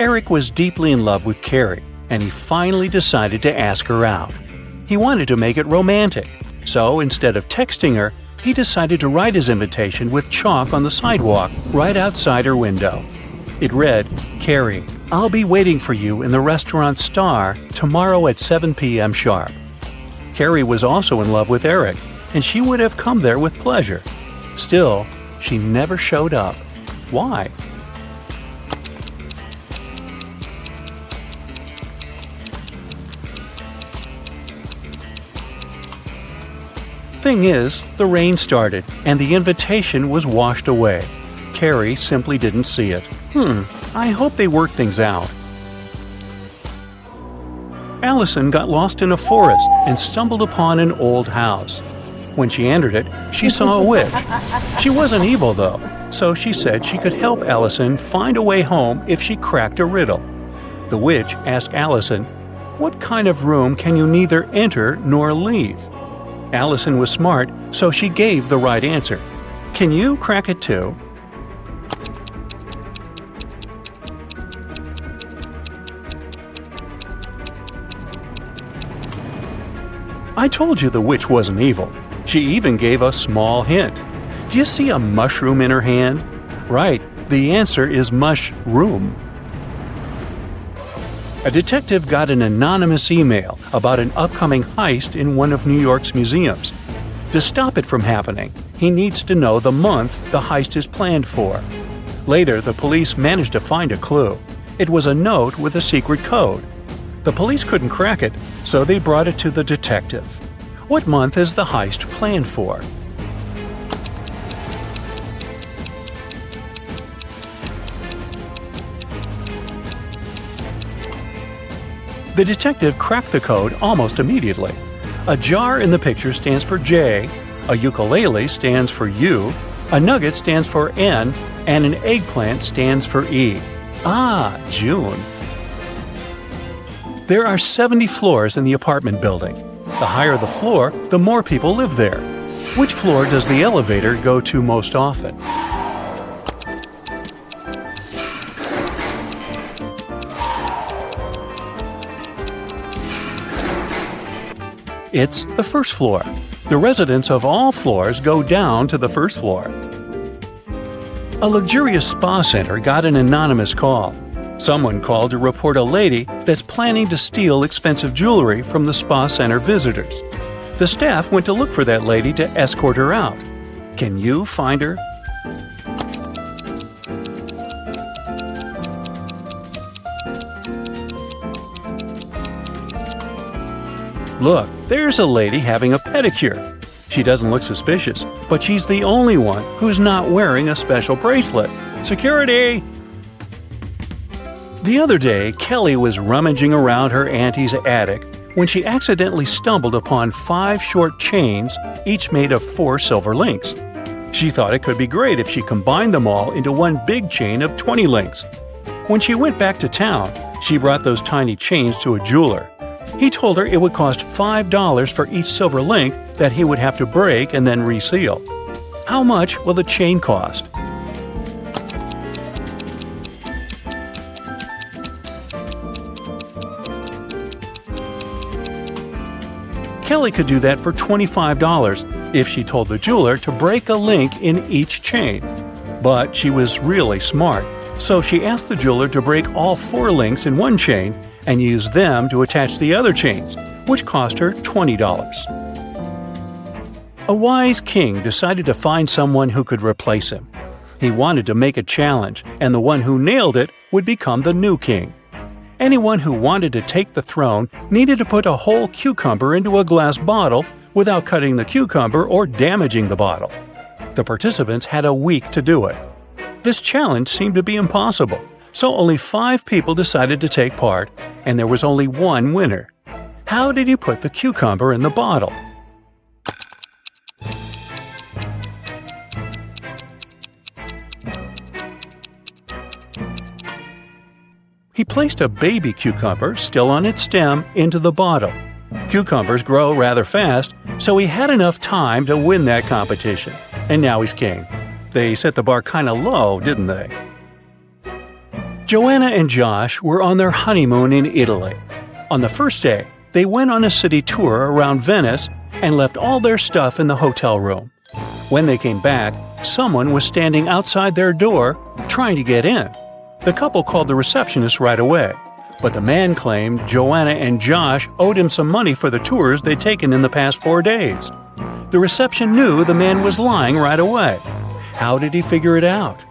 Eric was deeply in love with Carrie, and he finally decided to ask her out. He wanted to make it romantic, so instead of texting her, he decided to write his invitation with chalk on the sidewalk right outside her window. It read, "Carrie, I'll be waiting for you in the restaurant Star tomorrow at 7 p.m. sharp." Carrie was also in love with Eric, and she would have come there with pleasure. Still, she never showed up. Why? Thing is, the rain started, and the invitation was washed away. Carrie simply didn't see it. I hope they work things out. Allison got lost in a forest and stumbled upon an old house. When she entered it, she saw a witch. She wasn't evil, though, so she said she could help Allison find a way home if she cracked a riddle. The witch asked Allison, "What kind of room can you neither enter nor leave?" Allison was smart, so she gave the right answer. "Can you crack it too?" I told you the witch wasn't evil. She even gave a small hint. Do you see a mushroom in her hand? Right, the answer is mushroom. A detective got an anonymous email about an upcoming heist in one of New York's museums. To stop it from happening, he needs to know the month the heist is planned for. Later, the police managed to find a clue. It was a note with a secret code. The police couldn't crack it, so they brought it to the detective. What month is the heist planned for? The detective cracked the code almost immediately. A jar in the picture stands for J, a ukulele stands for U, a nugget stands for N, and an eggplant stands for E. Ah, June. There are 70 floors in the apartment building. The higher the floor, the more people live there. Which floor does the elevator go to most often? It's the first floor. The residents of all floors go down to the first floor. A luxurious spa center got an anonymous call. Someone called to report a lady that's planning to steal expensive jewelry from the spa center visitors. The staff went to look for that lady to escort her out. Can you find her? Look, there's a lady having a pedicure. She doesn't look suspicious, but she's the only one who's not wearing a special bracelet. Security! The other day, Kelly was rummaging around her auntie's attic when she accidentally stumbled upon 5 short chains, each made of 4 silver links. She thought it could be great if she combined them all into one big chain of 20 links. When she went back to town, she brought those tiny chains to a jeweler. He told her it would cost $5 for each silver link that he would have to break and then reseal. How much will the chain cost? Kelly could do that for $25 if she told the jeweler to break a link in each chain. But she was really smart, so she asked the jeweler to break all 4 links in one chain and use them to attach the other chains, which cost her $20. A wise king decided to find someone who could replace him. He wanted to make a challenge, and the one who nailed it would become the new king. Anyone who wanted to take the throne needed to put a whole cucumber into a glass bottle without cutting the cucumber or damaging the bottle. The participants had a week to do it. This challenge seemed to be impossible, so only 5 people decided to take part, and there was only one winner. How did he put the cucumber in the bottle? He placed a baby cucumber, still on its stem, into the bottle. Cucumbers grow rather fast, so he had enough time to win that competition. And now he's king. They set the bar kinda low, didn't they? Joanna and Josh were on their honeymoon in Italy. On the first day, they went on a city tour around Venice and left all their stuff in the hotel room. When they came back, someone was standing outside their door trying to get in. The couple called the receptionist right away, but the man claimed Joanna and Josh owed him some money for the tours they'd taken in the past 4 days. The reception knew the man was lying right away. How did he figure it out?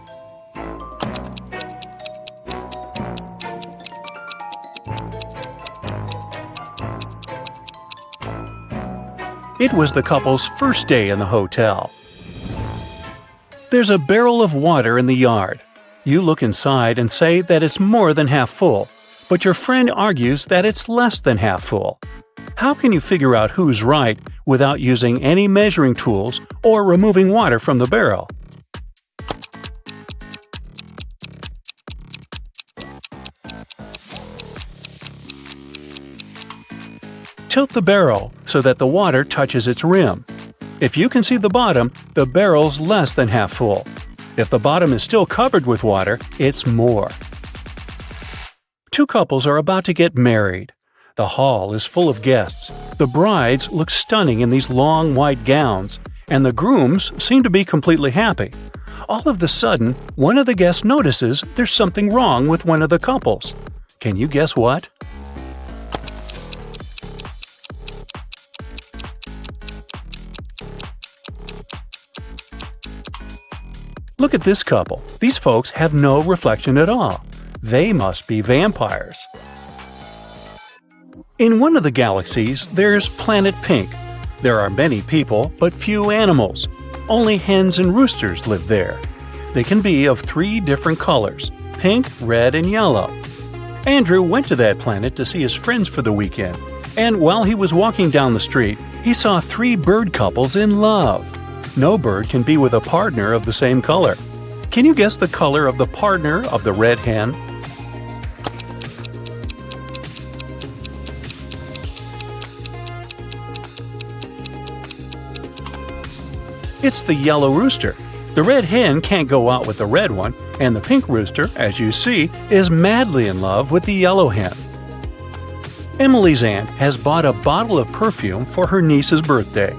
It was the couple's first day in the hotel. There's a barrel of water in the yard. You look inside and say that it's more than half full, but your friend argues that it's less than half full. How can you figure out who's right without using any measuring tools or removing water from the barrel? Tilt the barrel so that the water touches its rim. If you can see the bottom, the barrel's less than half full. If the bottom is still covered with water, it's more. Two couples are about to get married. The hall is full of guests. The brides look stunning in these long white gowns, and the grooms seem to be completely happy. All of a sudden, one of the guests notices there's something wrong with one of the couples. Can you guess what? Look at this couple. These folks have no reflection at all. They must be vampires. In one of the galaxies, there's Planet Pink. There are many people, but few animals. Only hens and roosters live there. They can be of 3 different colors: pink, red, and yellow. Andrew went to that planet to see his friends for the weekend, and while he was walking down the street, he saw 3 bird couples in love. No bird can be with a partner of the same color. Can you guess the color of the partner of the red hen? It's the yellow rooster. The red hen can't go out with the red one, and the pink rooster, as you see, is madly in love with the yellow hen. Emily's aunt has bought a bottle of perfume for her niece's birthday.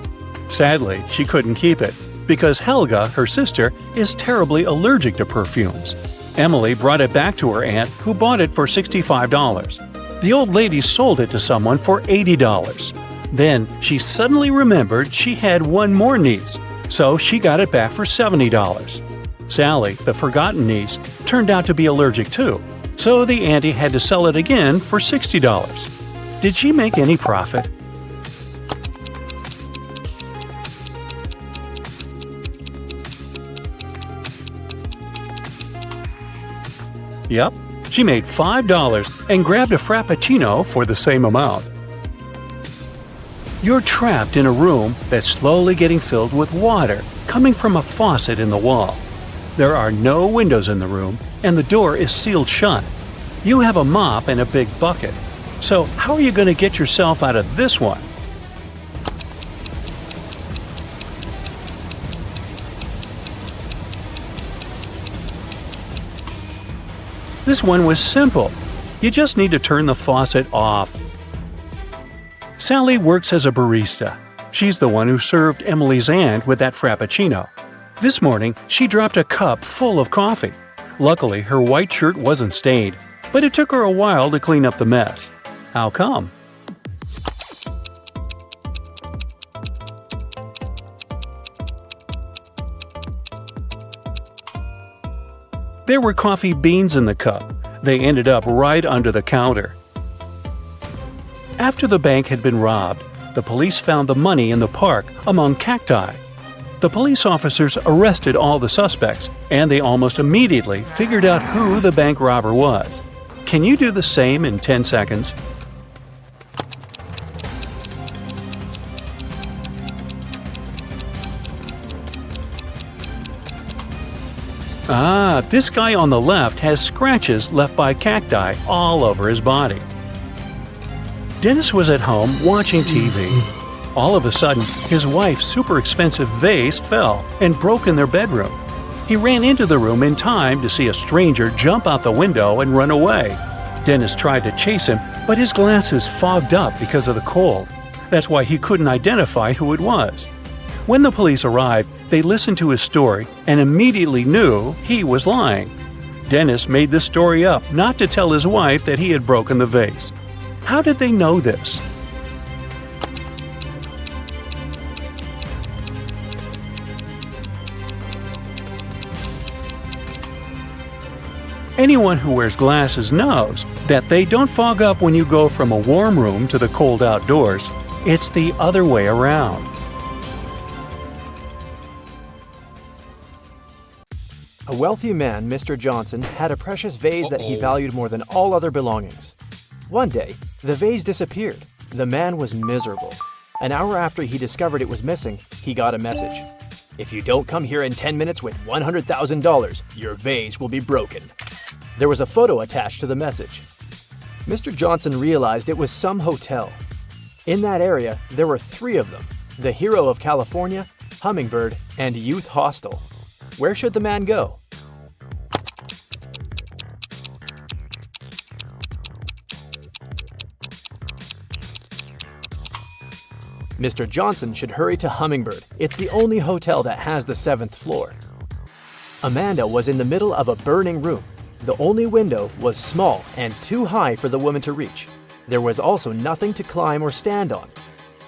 Sadly, she couldn't keep it, because Helga, her sister, is terribly allergic to perfumes. Emily brought it back to her aunt, who bought it for $65. The old lady sold it to someone for $80. Then she suddenly remembered she had one more niece, so she got it back for $70. Sally, the forgotten niece, turned out to be allergic too, so the auntie had to sell it again for $60. Did she make any profit? Yep, she made $5 and grabbed a Frappuccino for the same amount. You're trapped in a room that's slowly getting filled with water coming from a faucet in the wall. There are no windows in the room, and the door is sealed shut. You have a mop and a big bucket. So how are you going to get yourself out of this one? This one was simple. You just need to turn the faucet off. Sally works as a barista. She's the one who served Emily's aunt with that Frappuccino. This morning, she dropped a cup full of coffee. Luckily, her white shirt wasn't stained, but it took her a while to clean up the mess. How come? There were coffee beans in the cup. They ended up right under the counter. After the bank had been robbed, the police found the money in the park among cacti. The police officers arrested all the suspects, and they almost immediately figured out who the bank robber was. Can you do the same in 10 seconds? This guy on the left has scratches left by cacti all over his body. Dennis was at home watching TV. All of a sudden, his wife's super expensive vase fell and broke in their bedroom. He ran into the room in time to see a stranger jump out the window and run away. Dennis tried to chase him, but his glasses fogged up because of the cold. That's why he couldn't identify who it was. When the police arrived, they listened to his story and immediately knew he was lying. Dennis made this story up not to tell his wife that he had broken the vase. How did they know this? Anyone who wears glasses knows that they don't fog up when you go from a warm room to the cold outdoors. It's the other way around. A wealthy man, Mr. Johnson, had a precious vase that he valued more than all other belongings. One day, the vase disappeared. The man was miserable. An hour after he discovered it was missing, he got a message. "If you don't come here in 10 minutes with $100,000, your vase will be broken." There was a photo attached to the message. Mr. Johnson realized it was some hotel. In that area, there were 3 of them: the Hero of California, Hummingbird, and Youth Hostel. Where should the man go? Mr. Johnson should hurry to Hummingbird. It's the only hotel that has the 7th floor. Amanda was in the middle of a burning room. The only window was small and too high for the woman to reach. There was also nothing to climb or stand on.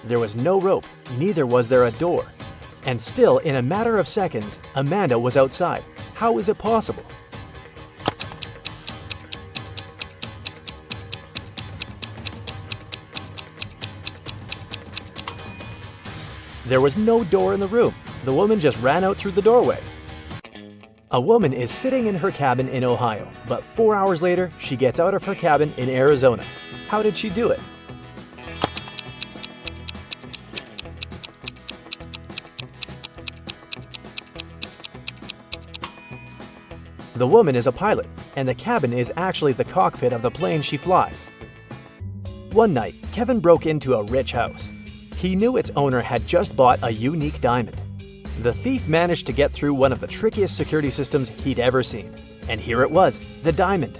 There was no rope, neither was there a door. And still, in a matter of seconds, Amanda was outside. How is it possible? There was no door in the room. The woman just ran out through the doorway. A woman is sitting in her cabin in Ohio, but 4 hours later, she gets out of her cabin in Arizona. How did she do it? The woman is a pilot, and the cabin is actually the cockpit of the plane she flies. One night, Kevin broke into a rich house. He knew its owner had just bought a unique diamond. The thief managed to get through one of the trickiest security systems he'd ever seen. And here it was, the diamond.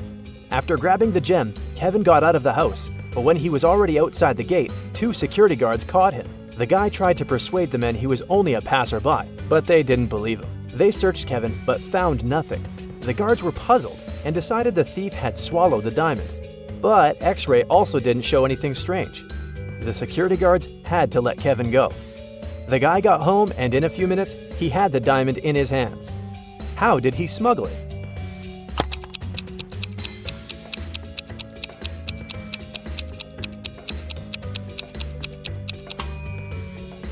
After grabbing the gem, Kevin got out of the house, but when he was already outside the gate, 2 security guards caught him. The guy tried to persuade the men he was only a passerby, but they didn't believe him. They searched Kevin, but found nothing. The guards were puzzled and decided the thief had swallowed the diamond. But X-ray also didn't show anything strange. The security guards had to let Kevin go. The guy got home, and in a few minutes, he had the diamond in his hands. How did he smuggle it?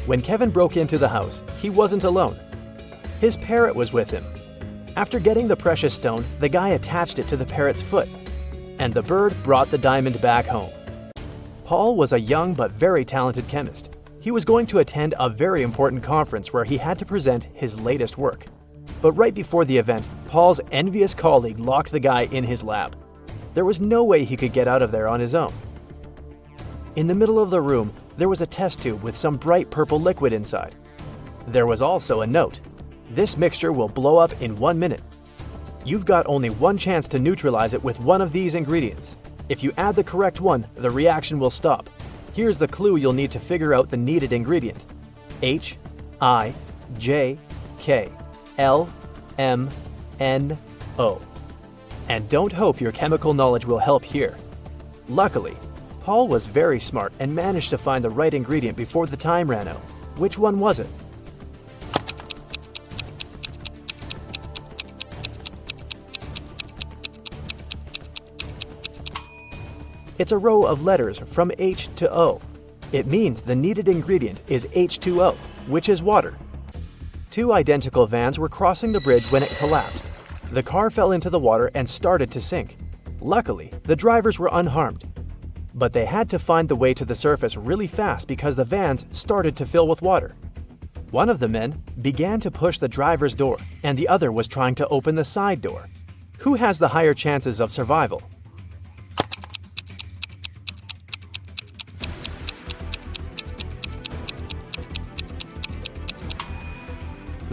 When Kevin broke into the house, he wasn't alone. His parrot was with him. After getting the precious stone, the guy attached it to the parrot's foot, and the bird brought the diamond back home. Paul was a young but very talented chemist. He was going to attend a very important conference where he had to present his latest work. But right before the event, Paul's envious colleague locked the guy in his lab. There was no way he could get out of there on his own. In the middle of the room, there was a test tube with some bright purple liquid inside. There was also a note. "This mixture will blow up in 1 minute. You've got only one chance to neutralize it with one of these ingredients. If you add the correct one, the reaction will stop. Here's the clue you'll need to figure out the needed ingredient. HIJKLMNO. And don't hope your chemical knowledge will help here. Luckily, Paul was very smart and managed to find the right ingredient before the time ran out. Which one was it? It's a row of letters from H to O. It means the needed ingredient is H2O, which is water. 2 identical vans were crossing the bridge when it collapsed. The car fell into the water and started to sink. Luckily, the drivers were unharmed. But they had to find the way to the surface really fast because the vans started to fill with water. One of the men began to push the driver's door, and the other was trying to open the side door. Who has the higher chances of survival?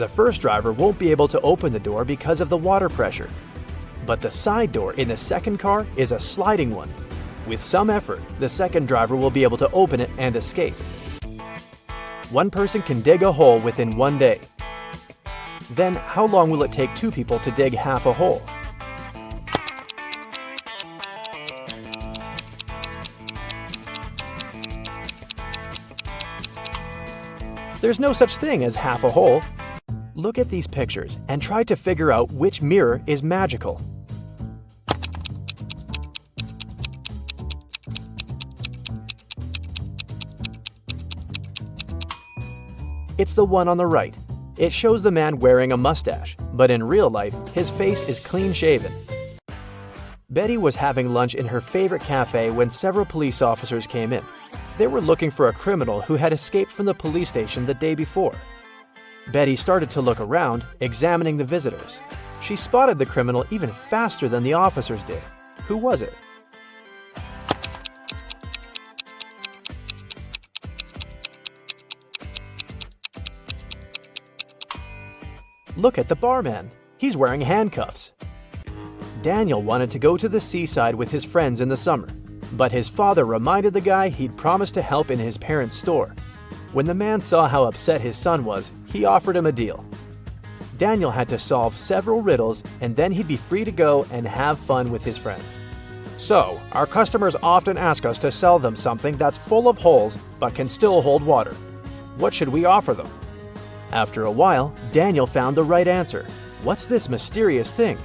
The first driver won't be able to open the door because of the water pressure. But the side door in the second car is a sliding one. With some effort, the second driver will be able to open it and escape. One person can dig a hole within 1 day. Then, how long will it take 2 people to dig half a hole? There's no such thing as half a hole. Look at these pictures and try to figure out which mirror is magical. It's the one on the right. It shows the man wearing a mustache, but in real life, his face is clean-shaven. Betty was having lunch in her favorite cafe when several police officers came in. They were looking for a criminal who had escaped from the police station the day before. Betty started to look around, examining the visitors. She spotted the criminal even faster than the officers did. Who was it? Look at the barman. He's wearing handcuffs. Daniel wanted to go to the seaside with his friends in the summer, but his father reminded the guy he'd promised to help in his parents' store. When the man saw how upset his son was, he offered him a deal. Daniel had to solve several riddles, and then he'd be free to go and have fun with his friends. So, our customers often ask us to sell them something that's full of holes but can still hold water. What should we offer them? After a while, Daniel found the right answer. What's this mysterious thing?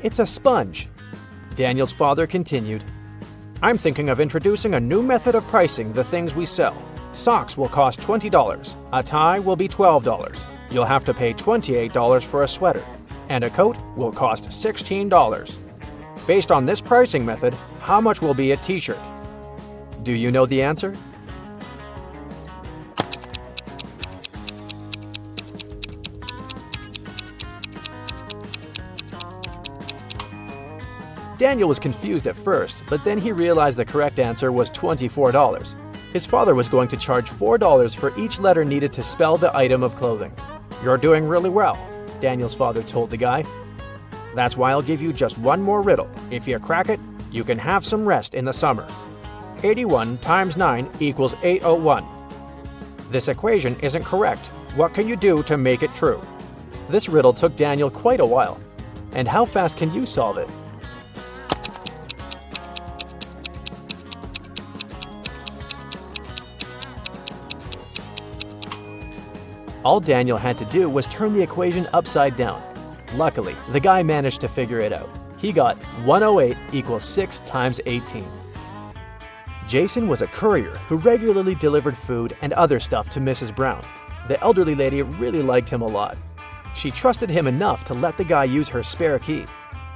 It's a sponge. Daniel's father continued, I'm thinking of introducing a new method of pricing the things we sell. Socks will cost $20. A tie will be $12. You'll have to pay $28 for a sweater. And a coat will cost $16. Based on this pricing method, how much will be a t-shirt? Do you know the answer? Daniel was confused at first, but then he realized the correct answer was $24. His father was going to charge $4 for each letter needed to spell the item of clothing. You're doing really well, Daniel's father told the guy. That's why I'll give you just one more riddle. If you crack it, you can have some rest in the summer. 81 times 9 equals 801. This equation isn't correct. What can you do to make it true? This riddle took Daniel quite a while. And how fast can you solve it? All Daniel had to do was turn the equation upside down. Luckily, the guy managed to figure it out. He got 108 equals 6 times 18. Jason was a courier who regularly delivered food and other stuff to Mrs. Brown. The elderly lady really liked him a lot. She trusted him enough to let the guy use her spare key.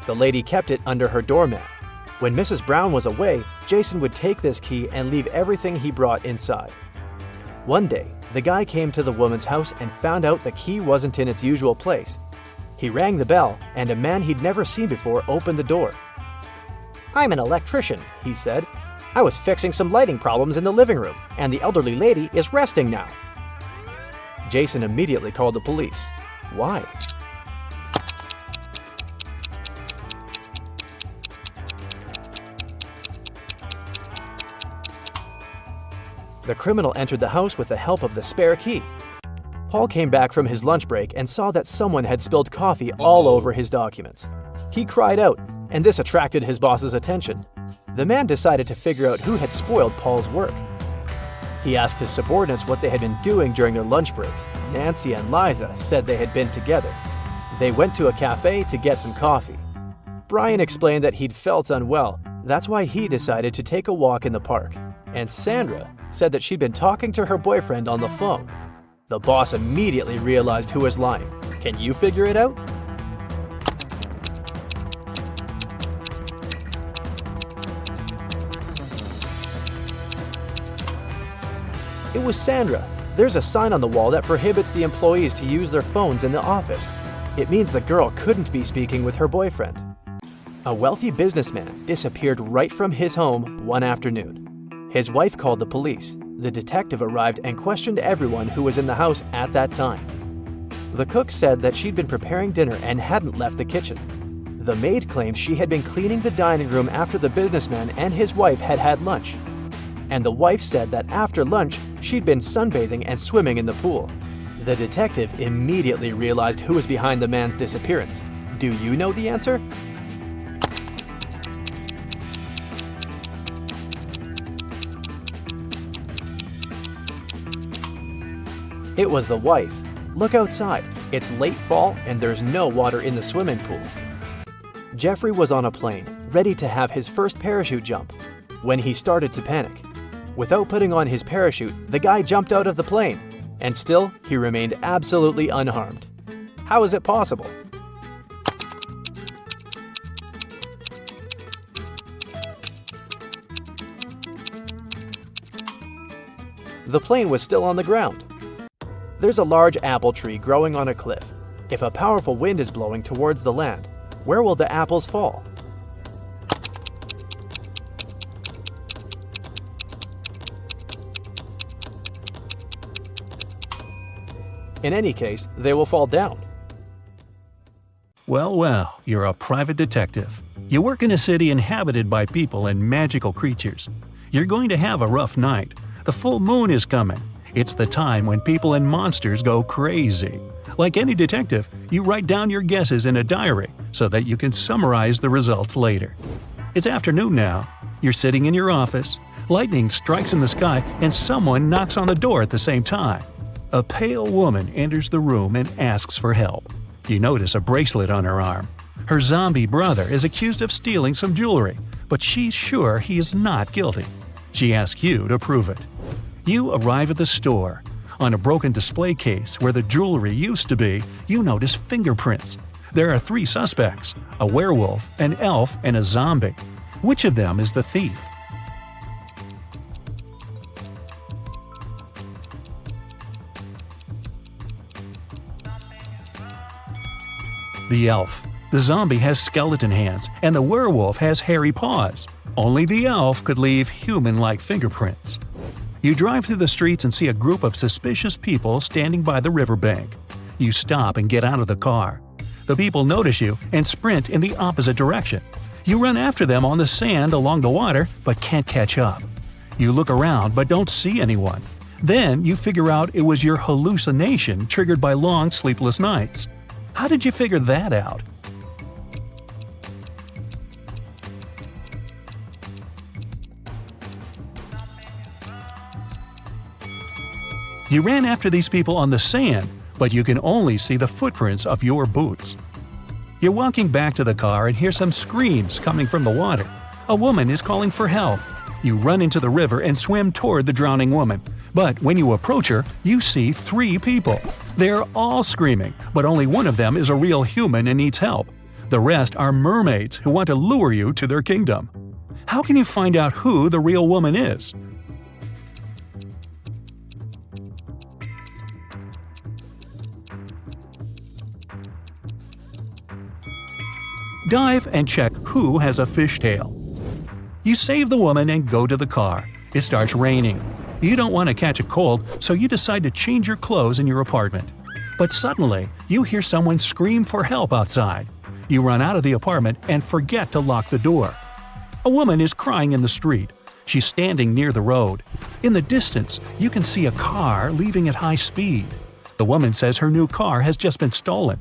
The lady kept it under her doormat. When Mrs. Brown was away, Jason would take this key and leave everything he brought inside. One day, the guy came to the woman's house and found out the key wasn't in its usual place. He rang the bell, and a man he'd never seen before opened the door. I'm an electrician, he said. I was fixing some lighting problems in the living room, and the elderly lady is resting now. Jason immediately called the police. Why? The criminal entered the house with the help of the spare key. Paul came back from his lunch break and saw that someone had spilled coffee all over his documents. He cried out, and this attracted his boss's attention. The man decided to figure out who had spoiled Paul's work. He asked his subordinates what they had been doing during their lunch break. Nancy and Liza said they had been together. They went to a cafe to get some coffee. Brian explained that he'd felt unwell. That's why he decided to take a walk in the park. And Sandra said that she'd been talking to her boyfriend on the phone. The boss immediately realized who was lying. Can you figure it out? It was Sandra. There's a sign on the wall that prohibits the employees to use their phones in the office. It means the girl couldn't be speaking with her boyfriend. A wealthy businessman disappeared right from his home one afternoon. His wife called the police. The detective arrived and questioned everyone who was in the house at that time. The cook said that she'd been preparing dinner and hadn't left the kitchen. The maid claims she had been cleaning the dining room after the businessman and his wife had had lunch. And the wife said that after lunch, she'd been sunbathing and swimming in the pool. The detective immediately realized who was behind the man's disappearance. Do you know the answer? It was the wife. Look outside. It's late fall and there's no water in the swimming pool. Jeffrey was on a plane, ready to have his first parachute jump, when he started to panic. Without putting on his parachute, the guy jumped out of the plane, and still, he remained absolutely unharmed. How is it possible? The plane was still on the ground. There's a large apple tree growing on a cliff. If a powerful wind is blowing towards the land, where will the apples fall? In any case, they will fall down. Well, you're a private detective. You work in a city inhabited by people and magical creatures. You're going to have a rough night. The full moon is coming. It's the time when people and monsters go crazy. Like any detective, you write down your guesses in a diary so that you can summarize the results later. It's afternoon now. You're sitting in your office. Lightning strikes in the sky and someone knocks on the door at the same time. A pale woman enters the room and asks for help. You notice a bracelet on her arm. Her zombie brother is accused of stealing some jewelry, but she's sure he is not guilty. She asks you to prove it. You arrive at the store. On a broken display case where the jewelry used to be, you notice fingerprints. There are 3 suspects: a werewolf, an elf, and a zombie. Which of them is the thief? The elf. The zombie has skeleton hands, and the werewolf has hairy paws. Only the elf could leave human-like fingerprints. You drive through the streets and see a group of suspicious people standing by the riverbank. You stop and get out of the car. The people notice you and sprint in the opposite direction. You run after them on the sand along the water, but can't catch up. You look around but don't see anyone. Then you figure out it was your hallucination triggered by long sleepless nights. How did you figure that out? You ran after these people on the sand, but you can only see the footprints of your boots. You're walking back to the car and hear some screams coming from the water. A woman is calling for help. You run into the river and swim toward the drowning woman. But when you approach her, you see 3 people. They're all screaming, but only one of them is a real human and needs help. The rest are mermaids who want to lure you to their kingdom. How can you find out who the real woman is? Dive and check who has a fishtail. You save the woman and go to the car. It starts raining. You don't want to catch a cold, so you decide to change your clothes in your apartment. But suddenly, you hear someone scream for help outside. You run out of the apartment and forget to lock the door. A woman is crying in the street. She's standing near the road. In the distance, you can see a car leaving at high speed. The woman says her new car has just been stolen.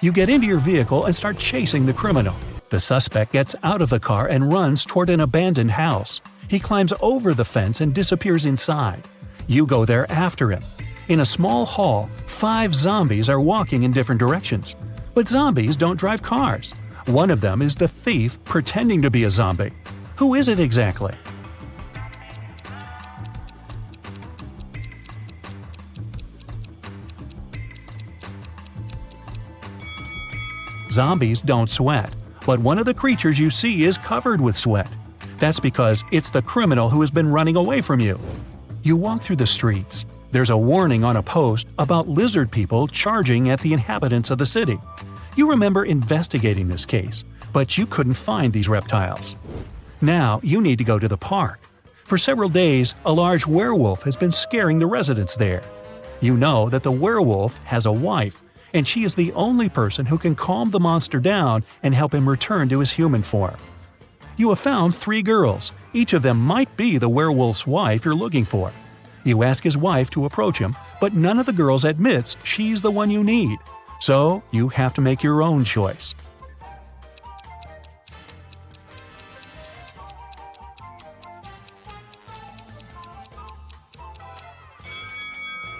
You get into your vehicle and start chasing the criminal. The suspect gets out of the car and runs toward an abandoned house. He climbs over the fence and disappears inside. You go there after him. In a small hall, 5 zombies are walking in different directions. But zombies don't drive cars. One of them is the thief pretending to be a zombie. Who is it exactly? Zombies don't sweat, but one of the creatures you see is covered with sweat. That's because it's the criminal who has been running away from you. You walk through the streets. There's a warning on a post about lizard people charging at the inhabitants of the city. You remember investigating this case, but you couldn't find these reptiles. Now you need to go to the park. For several days, a large werewolf has been scaring the residents there. You know that the werewolf has a wife, and she is the only person who can calm the monster down and help him return to his human form. You have found 3 girls. Each of them might be the werewolf's wife you're looking for. You ask his wife to approach him, but none of the girls admits she's the one you need. So you have to make your own choice.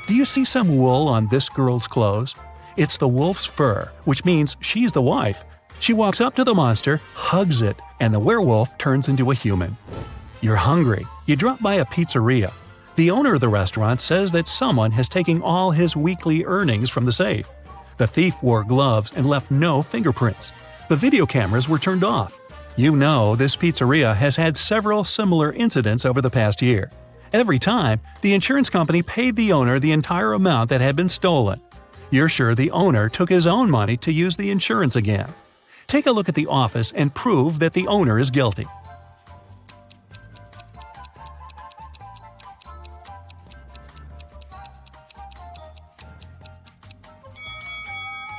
Do you see some wool on this girl's clothes? It's the wolf's fur, which means she's the wife. She walks up to the monster, hugs it, and the werewolf turns into a human. You're hungry. You drop by a pizzeria. The owner of the restaurant says that someone has taken all his weekly earnings from the safe. The thief wore gloves and left no fingerprints. The video cameras were turned off. You know this pizzeria has had several similar incidents over the past year. Every time, the insurance company paid the owner the entire amount that had been stolen. You're sure the owner took his own money to use the insurance again. Take a look at the office and prove that the owner is guilty.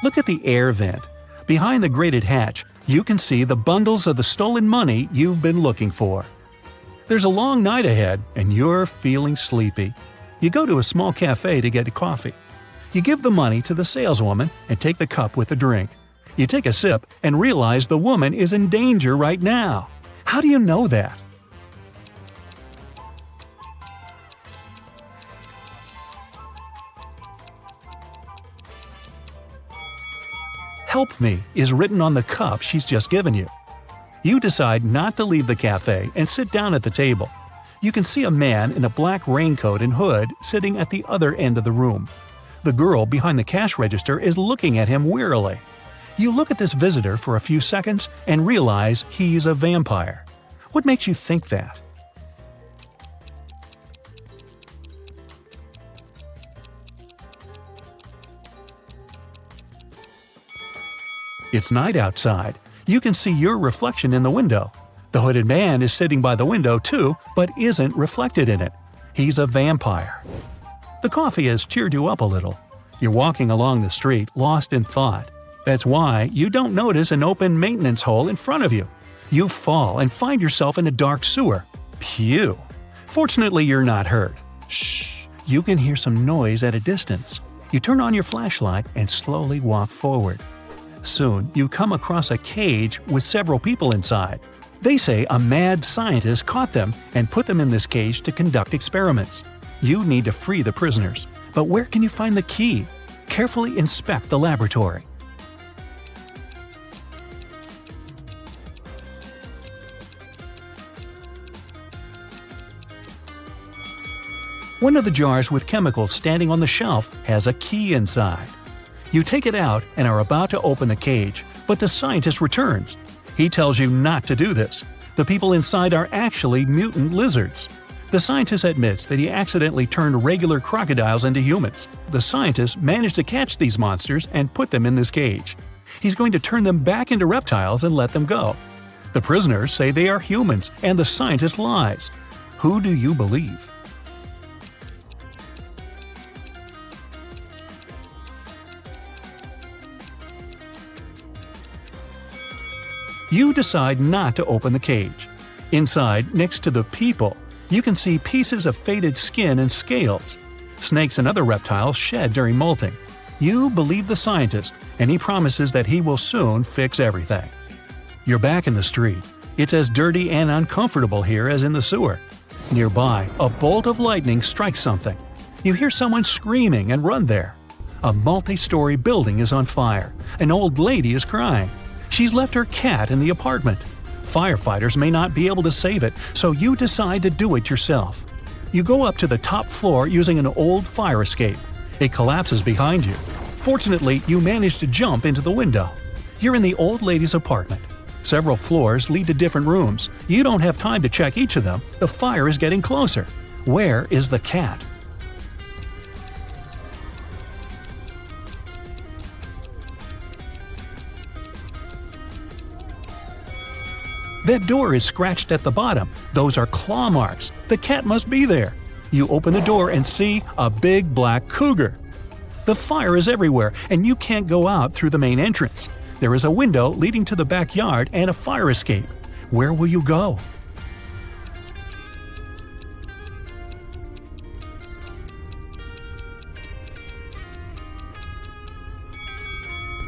Look at the air vent. Behind the grated hatch, you can see the bundles of the stolen money you've been looking for. There's a long night ahead, and you're feeling sleepy. You go to a small cafe to get coffee. You give the money to the saleswoman and take the cup with the drink. You take a sip and realize the woman is in danger right now. How do you know that? "Help me" is written on the cup she's just given you. You decide not to leave the cafe and sit down at the table. You can see a man in a black raincoat and hood sitting at the other end of the room. The girl behind the cash register is looking at him wearily. You look at this visitor for a few seconds and realize he's a vampire. What makes you think that? It's night outside. You can see your reflection in the window. The hooded man is sitting by the window too, but isn't reflected in it. He's a vampire. The coffee has cheered you up a little. You're walking along the street, lost in thought. That's why you don't notice an open maintenance hole in front of you. You fall and find yourself in a dark sewer. Phew! Fortunately, you're not hurt. Shh! You can hear some noise at a distance. You turn on your flashlight and slowly walk forward. Soon, you come across a cage with several people inside. They say a mad scientist caught them and put them in this cage to conduct experiments. You need to free the prisoners. But where can you find the key? Carefully inspect the laboratory. One of the jars with chemicals standing on the shelf has a key inside. You take it out and are about to open the cage, but the scientist returns. He tells you not to do this. The people inside are actually mutant lizards. The scientist admits that he accidentally turned regular crocodiles into humans. The scientist managed to catch these monsters and put them in this cage. He's going to turn them back into reptiles and let them go. The prisoners say they are humans, and the scientist lies. Who do you believe? You decide not to open the cage. Inside, next to the people, you can see pieces of faded skin and scales. Snakes and other reptiles shed during molting. You believe the scientist, and he promises that he will soon fix everything. You're back in the street. It's as dirty and uncomfortable here as in the sewer. Nearby, a bolt of lightning strikes something. You hear someone screaming and run there. A multi-story building is on fire. An old lady is crying. She's left her cat in the apartment. Firefighters may not be able to save it, so you decide to do it yourself. You go up to the top floor using an old fire escape. It collapses behind you. Fortunately, you manage to jump into the window. You're in the old lady's apartment. Several floors lead to different rooms. You don't have time to check each of them. The fire is getting closer. Where is the cat? That door is scratched at the bottom. Those are claw marks. The cat must be there. You open the door and see a big black cougar. The fire is everywhere, and you can't go out through the main entrance. There is a window leading to the backyard and a fire escape. Where will you go?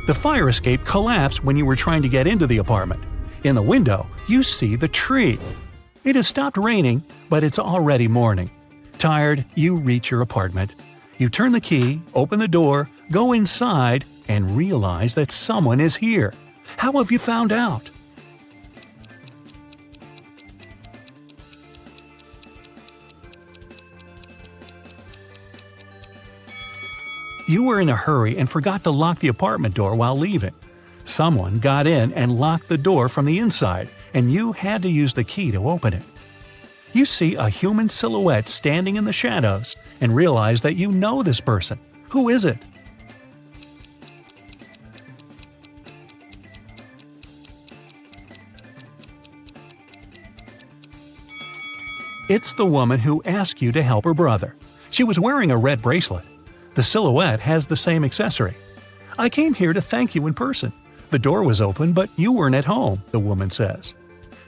The fire escape collapsed when you were trying to get into the apartment. In the window, you see the tree. It has stopped raining, but it's already morning. Tired, you reach your apartment. You turn the key, open the door, go inside, and realize that someone is here. How have you found out? You were in a hurry and forgot to lock the apartment door while leaving. Someone got in and locked the door from the inside, and you had to use the key to open it. You see a human silhouette standing in the shadows and realize that you know this person. Who is it? It's the woman who asked you to help her brother. She was wearing a red bracelet. The silhouette has the same accessory. I came here to thank you in person. The door was open, but you weren't at home, the woman says.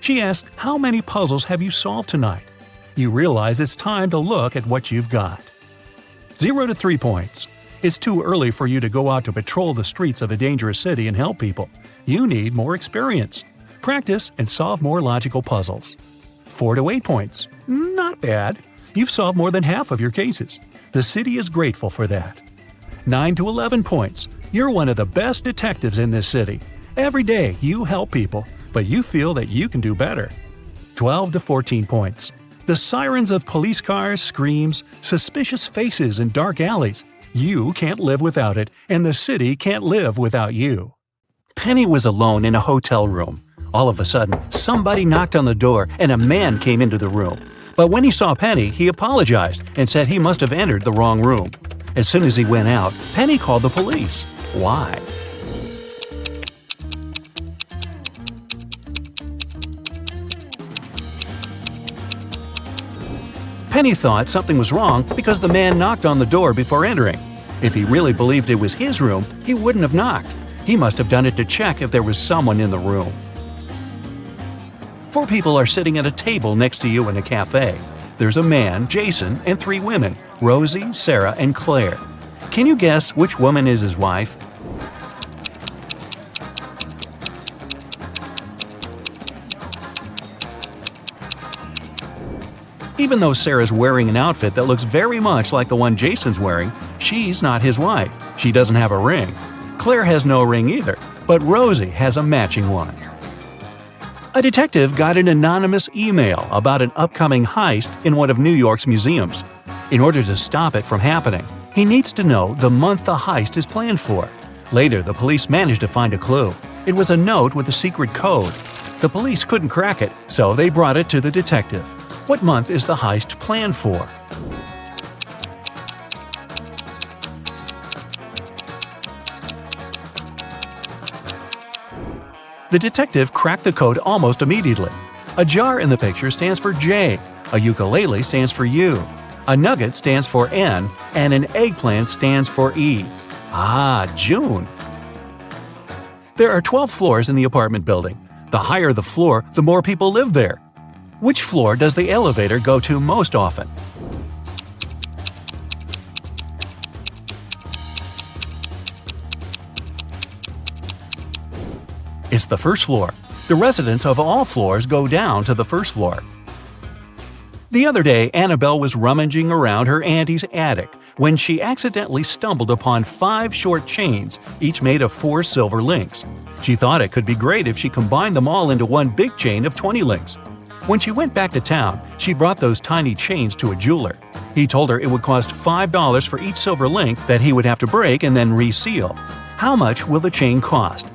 She asked, how many puzzles have you solved tonight? You realize it's time to look at what you've got. 0 to 3 points. It's too early for you to go out to patrol the streets of a dangerous city and help people. You need more experience. Practice and solve more logical puzzles. 4 to 8 points. Not bad. You've solved more than half of your cases. The city is grateful for that. 9 to 11 points. You're one of the best detectives in this city. Every day you help people, but you feel that you can do better. 12 to 14 points. The sirens of police cars, screams, suspicious faces in dark alleys. You can't live without it, and the city can't live without you. Penny was alone in a hotel room. All of a sudden, somebody knocked on the door and a man came into the room. But when he saw Penny, he apologized and said he must have entered the wrong room. As soon as he went out, Penny called the police. Why? Penny thought something was wrong because the man knocked on the door before entering. If he really believed it was his room, he wouldn't have knocked. He must have done it to check if there was someone in the room. 4 people are sitting at a table next to you in a cafe. There's a man, Jason, and 3 women, Rosie, Sarah, and Claire. Can you guess which woman is his wife? Even though Sarah's wearing an outfit that looks very much like the one Jason's wearing, she's not his wife. She doesn't have a ring. Claire has no ring either, but Rosie has a matching one. A detective got an anonymous email about an upcoming heist in one of New York's museums. In order to stop it from happening, he needs to know the month the heist is planned for. Later, the police managed to find a clue. It was a note with a secret code. The police couldn't crack it, so they brought it to the detective. What month is the heist planned for? The detective cracked the code almost immediately. A jar in the picture stands for J, a ukulele stands for U, a nugget stands for N, and an eggplant stands for E. Ah, June! There are 12 floors in the apartment building. The higher the floor, the more people live there. Which floor does the elevator go to most often? It's the first floor. The residents of all floors go down to the first floor. The other day, Annabelle was rummaging around her auntie's attic when she accidentally stumbled upon 5 short chains, each made of 4 silver links. She thought it could be great if she combined them all into one big chain of 20 links. When she went back to town, she brought those tiny chains to a jeweler. He told her it would cost $5 for each silver link that he would have to break and then reseal. How much will the chain cost?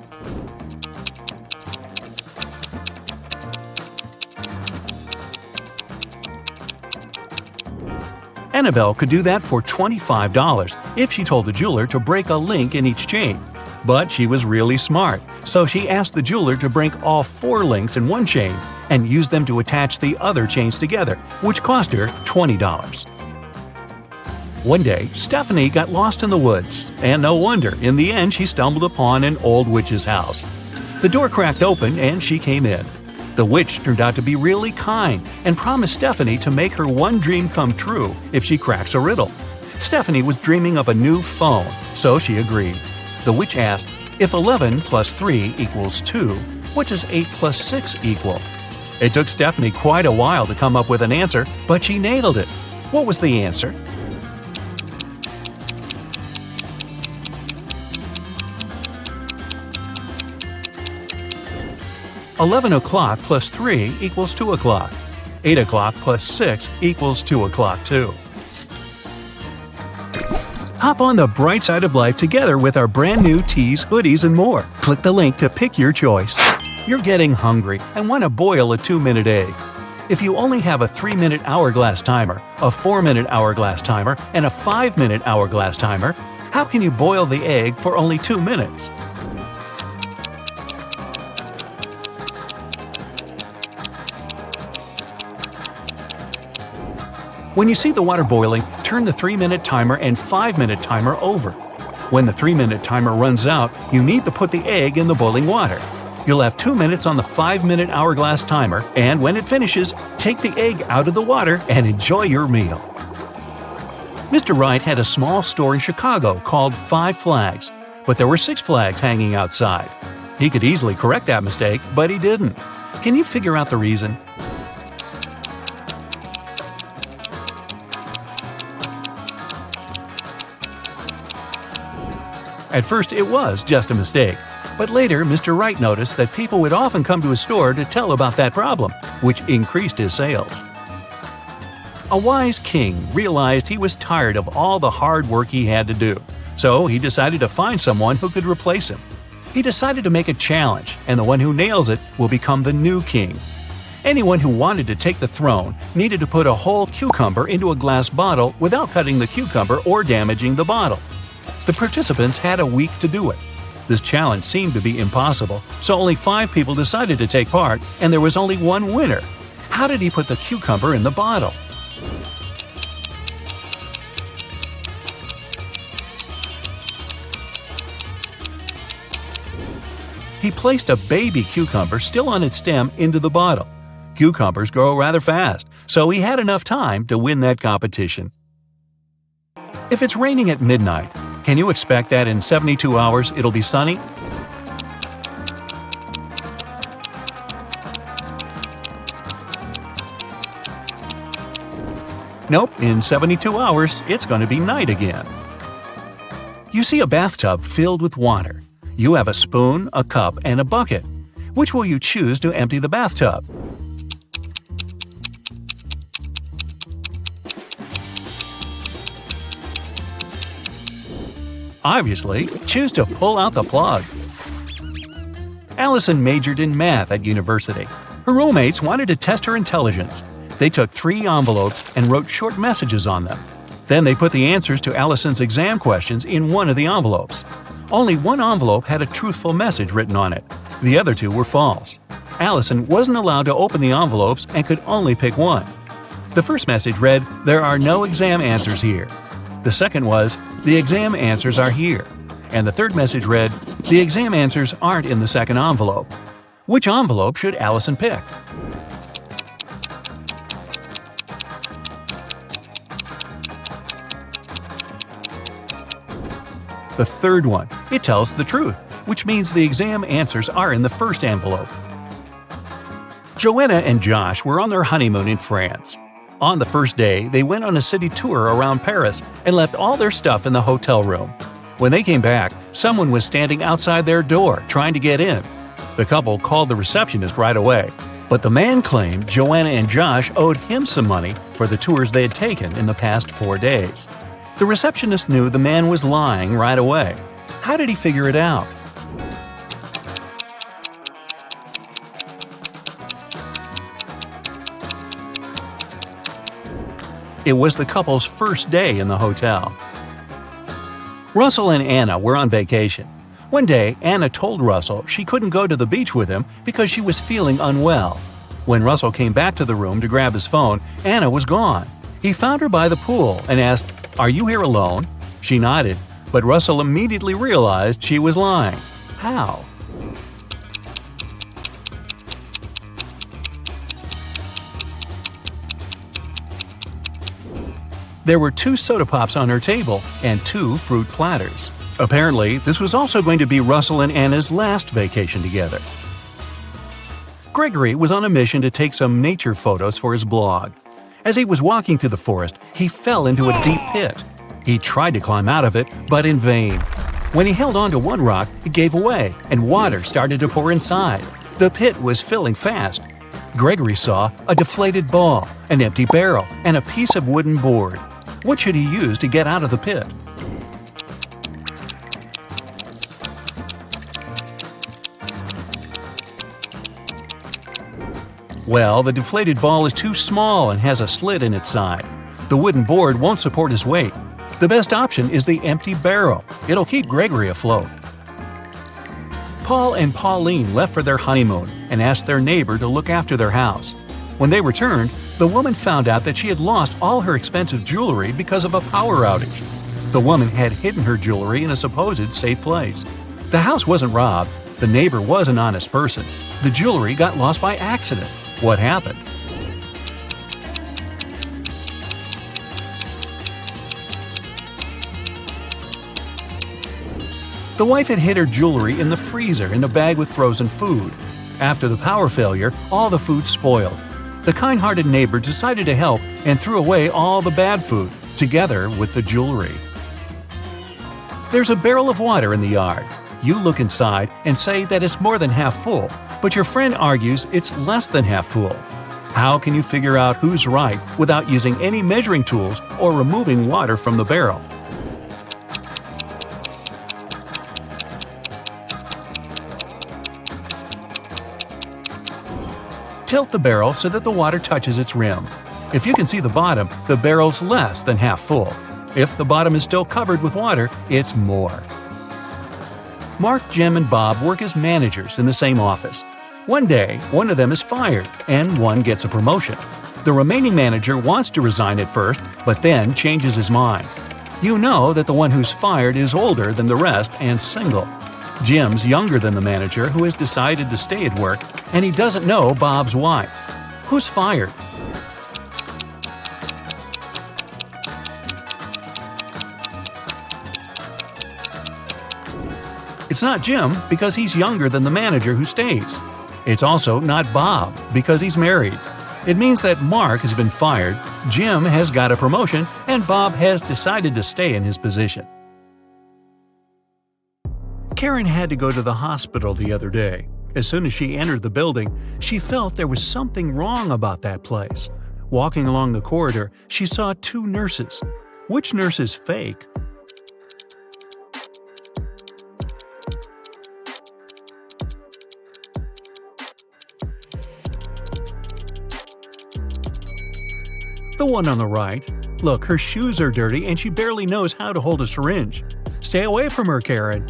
Annabelle could do that for $25 if she told the jeweler to break a link in each chain. But she was really smart, so she asked the jeweler to break all 4 links in one chain and use them to attach the other chains together, which cost her $20. One day, Stephanie got lost in the woods, and no wonder, in the end she stumbled upon an old witch's house. The door cracked open and she came in. The witch turned out to be really kind and promised Stephanie to make her one dream come true if she cracks a riddle. Stephanie was dreaming of a new phone, so she agreed. The witch asked, "If 11 plus 3 equals 2, what does 8 plus 6 equal?" It took Stephanie quite a while to come up with an answer, but she nailed it. What was the answer? "11 o'clock plus 3 equals 2 o'clock. 8 o'clock plus 6 equals 2 o'clock too." Hop on the bright side of life together with our brand new tees, hoodies, and more. Click the link to pick your choice. You're getting hungry and want to boil a 2-minute egg. If you only have a 3-minute hourglass timer, a 4-minute hourglass timer, and a 5-minute hourglass timer, how can you boil the egg for only 2 minutes? When you see the water boiling, turn the 3-minute timer and 5-minute timer over. When the 3-minute timer runs out, you need to put the egg in the boiling water. You'll have 2 minutes on the 5-minute hourglass timer, and when it finishes, take the egg out of the water and enjoy your meal. Mr. Wright had a small store in Chicago called 5 Flags, but there were 6 flags hanging outside. He could easily correct that mistake, but he didn't. Can you figure out the reason? At first, it was just a mistake, but later Mr. Wright noticed that people would often come to his store to tell about that problem, which increased his sales. A wise king realized he was tired of all the hard work he had to do, so he decided to find someone who could replace him. He decided to make a challenge, and the one who nails it will become the new king. Anyone who wanted to take the throne needed to put a whole cucumber into a glass bottle without cutting the cucumber or damaging the bottle. The participants had a week to do it. This challenge seemed to be impossible, so only 5 people decided to take part, and there was only one winner. How did he put the cucumber in the bottle? He placed a baby cucumber still on its stem into the bottle. Cucumbers grow rather fast, so he had enough time to win that competition. If it's raining at midnight, can you expect that in 72 hours it'll be sunny? Nope, in 72 hours it's going to be night again. You see a bathtub filled with water. You have a spoon, a cup, and a bucket. Which will you choose to empty the bathtub? Obviously, choose to pull out the plug. Allison majored in math at university. Her roommates wanted to test her intelligence. They took 3 envelopes and wrote short messages on them. Then they put the answers to Allison's exam questions in one of the envelopes. Only one envelope had a truthful message written on it. The other 2 were false. Allison wasn't allowed to open the envelopes and could only pick one. The first message read, "There are no exam answers here." The second was, "The exam answers are here." And the third message read, "The exam answers aren't in the second envelope." Which envelope should Allison pick? The third one. It tells the truth, which means the exam answers are in the first envelope. Joanna and Josh were on their honeymoon in France. On the first day, they went on a city tour around Paris and left all their stuff in the hotel room. When they came back, someone was standing outside their door trying to get in. The couple called the receptionist right away, but the man claimed Joanna and Josh owed him some money for the tours they had taken in the past 4 days. The receptionist knew the man was lying right away. How did he figure it out? It was the couple's first day in the hotel. Russell and Anna were on vacation. One day, Anna told Russell she couldn't go to the beach with him because she was feeling unwell. When Russell came back to the room to grab his phone, Anna was gone. He found her by the pool and asked, "Are you here alone?" She nodded, but Russell immediately realized she was lying. How? There were 2 soda pops on her table and 2 fruit platters. Apparently, this was also going to be Russell and Anna's last vacation together. Gregory was on a mission to take some nature photos for his blog. As he was walking through the forest, he fell into a deep pit. He tried to climb out of it, but in vain. When he held onto one rock, it gave away, and water started to pour inside. The pit was filling fast. Gregory saw a deflated ball, an empty barrel, and a piece of wooden board. What should he use to get out of the pit? Well, the deflated ball is too small and has a slit in its side. The wooden board won't support his weight. The best option is the empty barrel. It'll keep Gregory afloat. Paul and Pauline left for their honeymoon and asked their neighbor to look after their house. When they returned, the woman found out that she had lost all her expensive jewelry because of a power outage. The woman had hidden her jewelry in a supposed safe place. The house wasn't robbed. The neighbor was an honest person. The jewelry got lost by accident. What happened? The wife had hid her jewelry in the freezer in a bag with frozen food. After the power failure, all the food spoiled. The kind-hearted neighbor decided to help and threw away all the bad food, together with the jewelry. There's a barrel of water in the yard. You look inside and say that it's more than half full, but your friend argues it's less than half full. How can you figure out who's right without using any measuring tools or removing water from the barrel? Tilt the barrel so that the water touches its rim. If you can see the bottom, the barrel's less than half full. If the bottom is still covered with water, it's more. Mark, Jim, and Bob work as managers in the same office. One day, one of them is fired, and one gets a promotion. The remaining manager wants to resign at first, but then changes his mind. You know that the one who's fired is older than the rest and single. Jim's younger than the manager, who has decided to stay at work, and he doesn't know Bob's wife. Who's fired? It's not Jim because he's younger than the manager who stays. It's also not Bob because he's married. It means that Mark has been fired, Jim has got a promotion, and Bob has decided to stay in his position. Karen had to go to the hospital the other day. As soon as she entered the building, she felt there was something wrong about that place. Walking along the corridor, she saw 2 nurses. Which nurse is fake? The one on the right. Look, her shoes are dirty and she barely knows how to hold a syringe. Stay away from her, Karen.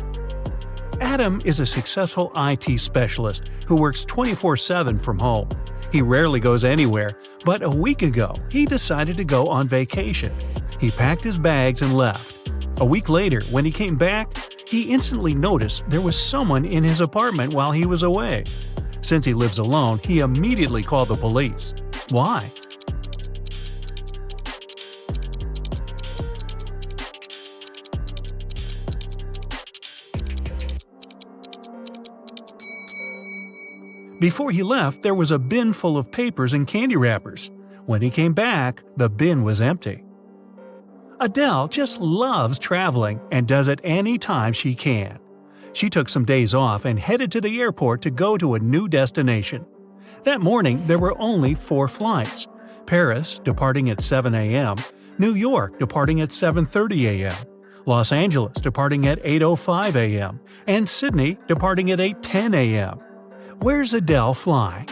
Adam is a successful IT specialist who works 24/7 from home. He rarely goes anywhere, but a week ago, he decided to go on vacation. He packed his bags and left. A week later, when he came back, he instantly noticed there was someone in his apartment while he was away. Since he lives alone, he immediately called the police. Why? Before he left, there was a bin full of papers and candy wrappers. When he came back, the bin was empty. Adele just loves traveling and does it any time she can. She took some days off and headed to the airport to go to a new destination. That morning, there were only 4 flights. Paris, departing at 7 a.m., New York, departing at 7:30 a.m., Los Angeles, departing at 8:05 a.m., and Sydney, departing at 8:10 a.m. Where's Adele flying?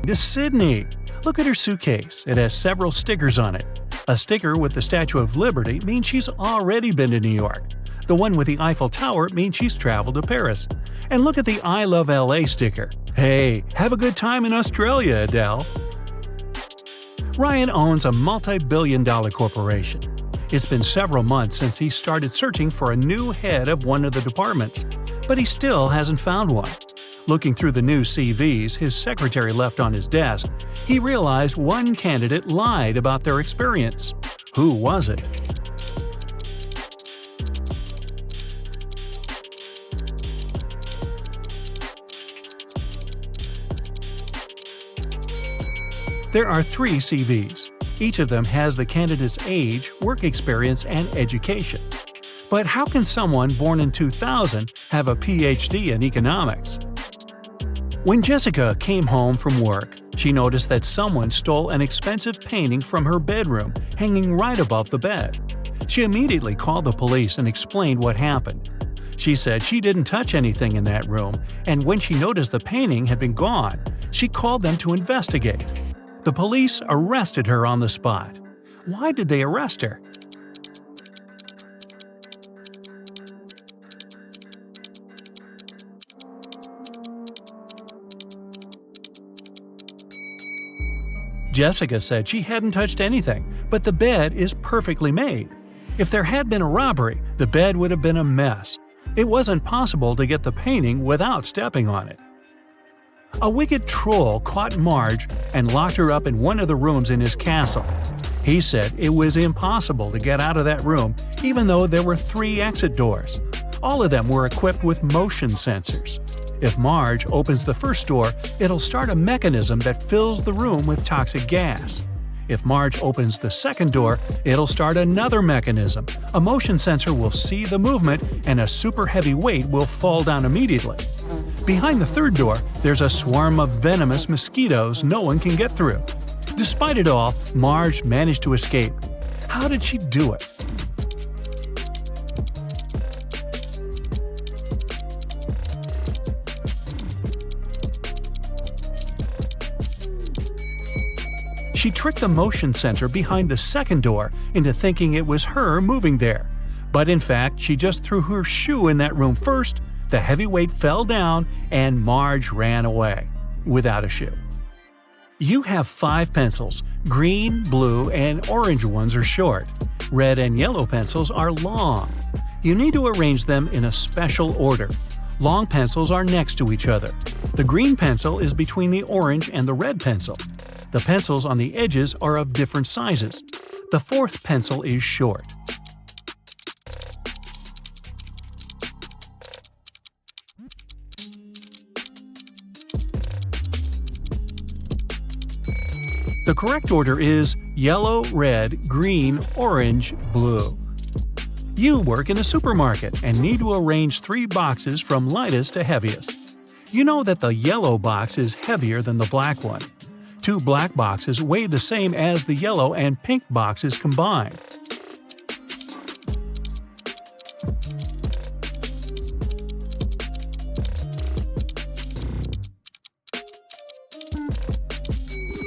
To Sydney. Look at her suitcase. It has several stickers on it. A sticker with the Statue of Liberty means she's already been to New York. The one with the Eiffel Tower means she's traveled to Paris. And look at the I Love LA sticker. Hey, have a good time in Australia, Adele. Ryan owns a multi-billion-dollar corporation. It's been several months since he started searching for a new head of one of the departments, but he still hasn't found one. Looking through the new CVs his secretary left on his desk, he realized one candidate lied about their experience. Who was it? There are 3 CVs. Each of them has the candidate's age, work experience, and education. But how can someone born in 2000 have a PhD in economics? When Jessica came home from work, she noticed that someone stole an expensive painting from her bedroom, hanging right above the bed. She immediately called the police and explained what happened. She said she didn't touch anything in that room, and when she noticed the painting had been gone, she called them to investigate. The police arrested her on the spot. Why did they arrest her? Jessica said she hadn't touched anything, but the bed is perfectly made. If there had been a robbery, the bed would have been a mess. It wasn't possible to get the painting without stepping on it. A wicked troll caught Marge and locked her up in one of the rooms in his castle. He said it was impossible to get out of that room even though there were 3 exit doors. All of them were equipped with motion sensors. If Marge opens the first door, it'll start a mechanism that fills the room with toxic gas. If Marge opens the second door, it'll start another mechanism. A motion sensor will see the movement, and a super heavy weight will fall down immediately. Behind the third door, there's a swarm of venomous mosquitoes no one can get through. Despite it all, Marge managed to escape. How did she do it? She tricked the motion sensor behind the second door into thinking it was her moving there. But in fact, she just threw her shoe in that room first, the heavy weight fell down, and Marge ran away without a shoe. You have 5 pencils. Green, blue, and orange ones are short. Red and yellow pencils are long. You need to arrange them in a special order. Long pencils are next to each other. The green pencil is between the orange and the red pencil. The pencils on the edges are of different sizes. The 4th pencil is short. The correct order is yellow, red, green, orange, blue. You work in a supermarket and need to arrange 3 boxes from lightest to heaviest. You know that the yellow box is heavier than the black one. 2 black boxes weigh the same as the yellow and pink boxes combined.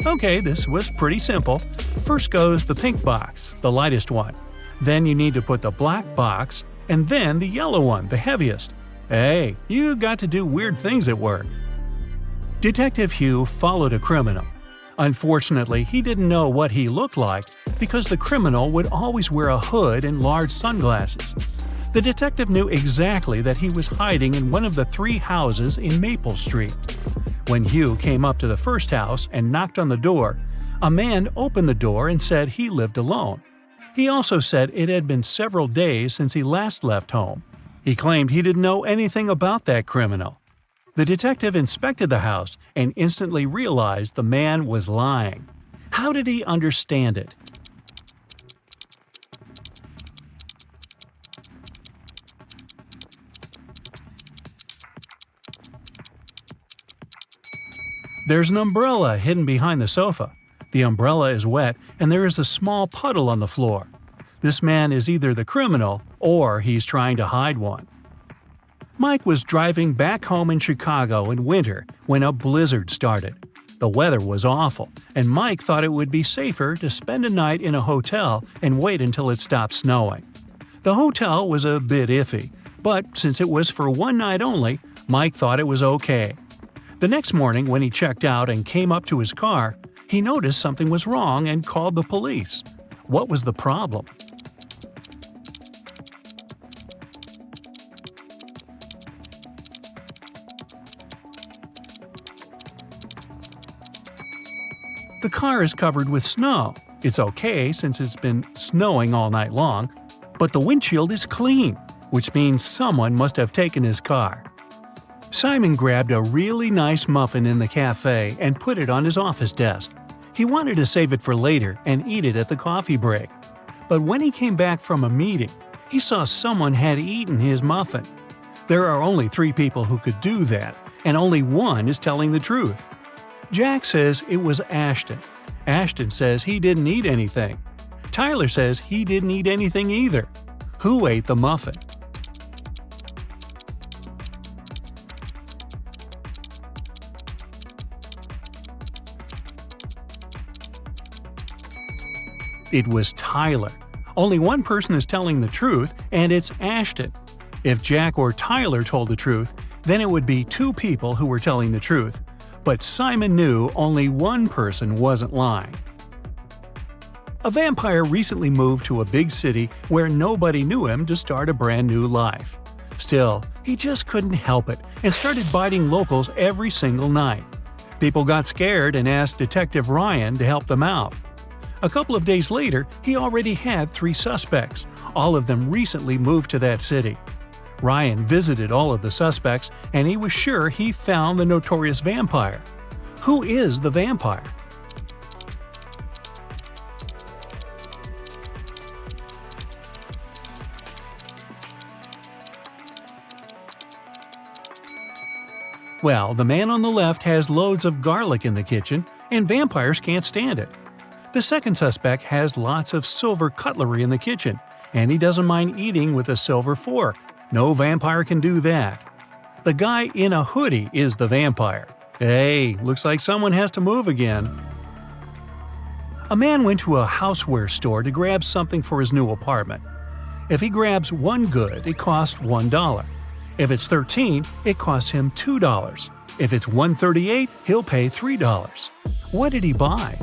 Okay, this was pretty simple. First goes the pink box, the lightest one. Then you need to put the black box, and then the yellow one, the heaviest. Hey, you got to do weird things at work. Detective Hugh followed a criminal. Unfortunately, he didn't know what he looked like because the criminal would always wear a hood and large sunglasses. The detective knew exactly that he was hiding in one of the 3 houses in Maple Street. When Hugh came up to the first house and knocked on the door, a man opened the door and said he lived alone. He also said it had been several days since he last left home. He claimed he didn't know anything about that criminal. The detective inspected the house and instantly realized the man was lying. How did he understand it? There's an umbrella hidden behind the sofa. The umbrella is wet and there is a small puddle on the floor. This man is either the criminal or he's trying to hide one. Mike was driving back home in Chicago in winter when a blizzard started. The weather was awful, and Mike thought it would be safer to spend a night in a hotel and wait until it stopped snowing. The hotel was a bit iffy, but since it was for one night only, Mike thought it was okay. The next morning when he checked out and came up to his car, he noticed something was wrong and called the police. What was the problem? The car is covered with snow. It's okay since it's been snowing all night long, but the windshield is clean, which means someone must have taken his car. Simon grabbed a really nice muffin in the cafe and put it on his office desk. He wanted to save it for later and eat it at the coffee break. But when he came back from a meeting, he saw someone had eaten his muffin. There are only 3 people who could do that, and only one is telling the truth. Jack says it was Ashton. Ashton says he didn't eat anything. Tyler says he didn't eat anything either. Who ate the muffin? It was Tyler. Only one person is telling the truth, and it's Ashton. If Jack or Tyler told the truth, then it would be 2 people who were telling the truth. But Simon knew only one person wasn't lying. A vampire recently moved to a big city where nobody knew him to start a brand new life. Still, he just couldn't help it and started biting locals every single night. People got scared and asked Detective Ryan to help them out. A couple of days later, he already had 3 suspects. All of them recently moved to that city. Ryan visited all of the suspects, and he was sure he found the notorious vampire. Who is the vampire? Well, the man on the left has loads of garlic in the kitchen, and vampires can't stand it. The second suspect has lots of silver cutlery in the kitchen, and he doesn't mind eating with a silver fork. No vampire can do that. The guy in a hoodie is the vampire. Hey, looks like someone has to move again. A man went to a houseware store to grab something for his new apartment. If he grabs one good, it costs $1. If it's 13, it costs him $2. If it's 138, he'll pay $3. What did he buy?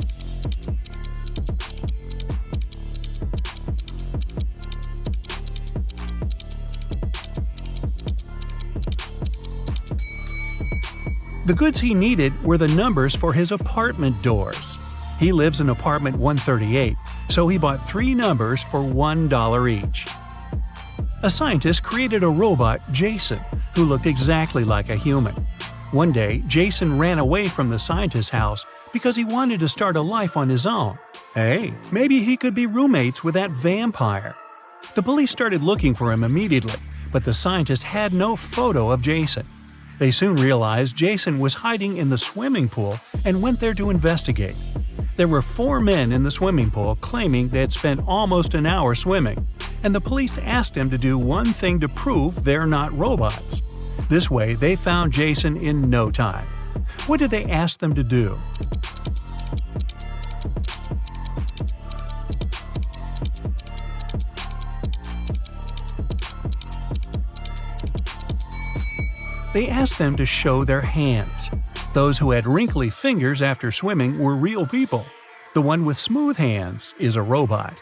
The goods he needed were the numbers for his apartment doors. He lives in apartment 138, so he bought 3 numbers for $1 each. A scientist created a robot, Jason, who looked exactly like a human. One day, Jason ran away from the scientist's house because he wanted to start a life on his own. Hey, maybe he could be roommates with that vampire. The police started looking for him immediately, but the scientist had no photo of Jason. They soon realized Jason was hiding in the swimming pool and went there to investigate. There were 4 men in the swimming pool claiming they had spent almost an hour swimming, and the police asked them to do one thing to prove they're not robots. This way, they found Jason in no time. What did they ask them to do? They asked them to show their hands. Those who had wrinkly fingers after swimming were real people. The one with smooth hands is a robot.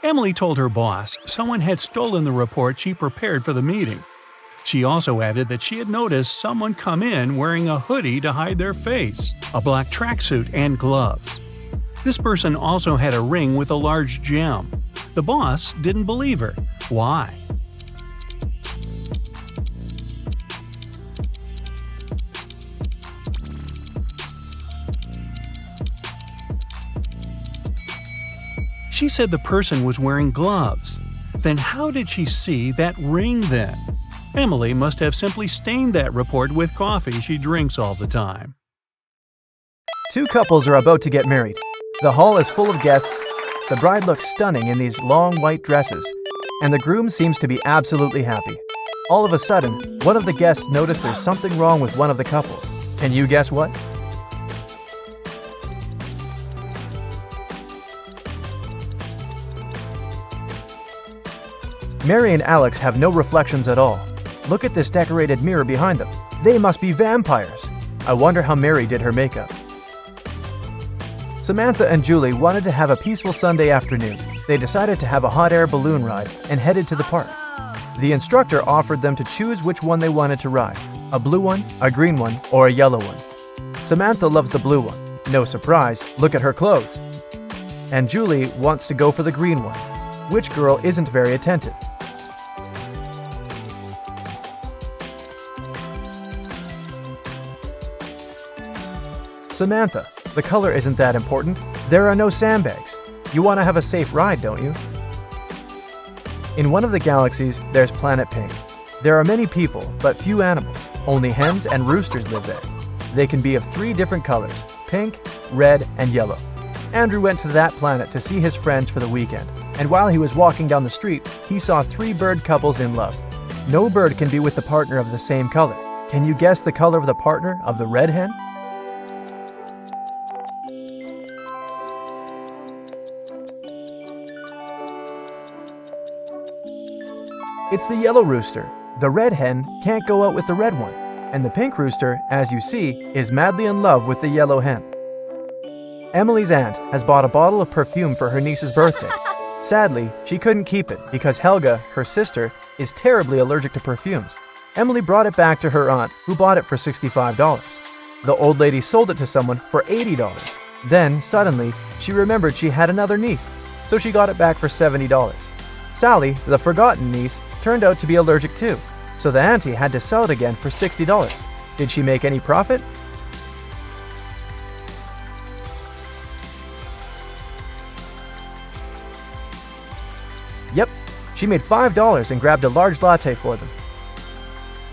Emily told her boss someone had stolen the report she prepared for the meeting. She also added that she had noticed someone come in wearing a hoodie to hide their face, a black tracksuit, and gloves. This person also had a ring with a large gem. The boss didn't believe her. Why? She said the person was wearing gloves. Then how did she see that ring then? Emily must have simply stained that report with coffee she drinks all the time. 2 couples are about to get married. The hall is full of guests. The bride looks stunning in these long white dresses, and the groom seems to be absolutely happy. All of a sudden, one of the guests noticed there's something wrong with one of the couples. Can you guess what? Mary and Alex have no reflections at all. Look at this decorated mirror behind them. They must be vampires. I wonder how Mary did her makeup. Samantha and Julie wanted to have a peaceful Sunday afternoon. They decided to have a hot air balloon ride and headed to the park. The instructor offered them to choose which one they wanted to ride, a blue one, a green one, or a yellow one. Samantha loves the blue one. No surprise, look at her clothes. And Julie wants to go for the green one. Which girl isn't very attentive? Samantha, the color isn't that important. There are no sandbags. You want to have a safe ride, don't you? In one of the galaxies, there's Planet Pink. There are many people, but few animals. Only hens and roosters live there. They can be of 3 different colors: pink, red, and yellow. Andrew went to that planet to see his friends for the weekend, and while he was walking down the street, he saw 3 bird couples in love. No bird can be with the partner of the same color. Can you guess the color of the partner of the red hen? It's the yellow rooster. The red hen can't go out with the red one, and the pink rooster, as you see, is madly in love with the yellow hen. Emily's aunt has bought a bottle of perfume for her niece's birthday. Sadly, she couldn't keep it because Helga, her sister, is terribly allergic to perfumes. Emily brought it back to her aunt, who bought it for $65. The old lady sold it to someone for $80. Then, suddenly, she remembered she had another niece, so she got it back for $70. Sally, the forgotten niece, turned out to be allergic too, so the auntie had to sell it again for $60. Did she make any profit? Yep, she made $5 and grabbed a large latte for them.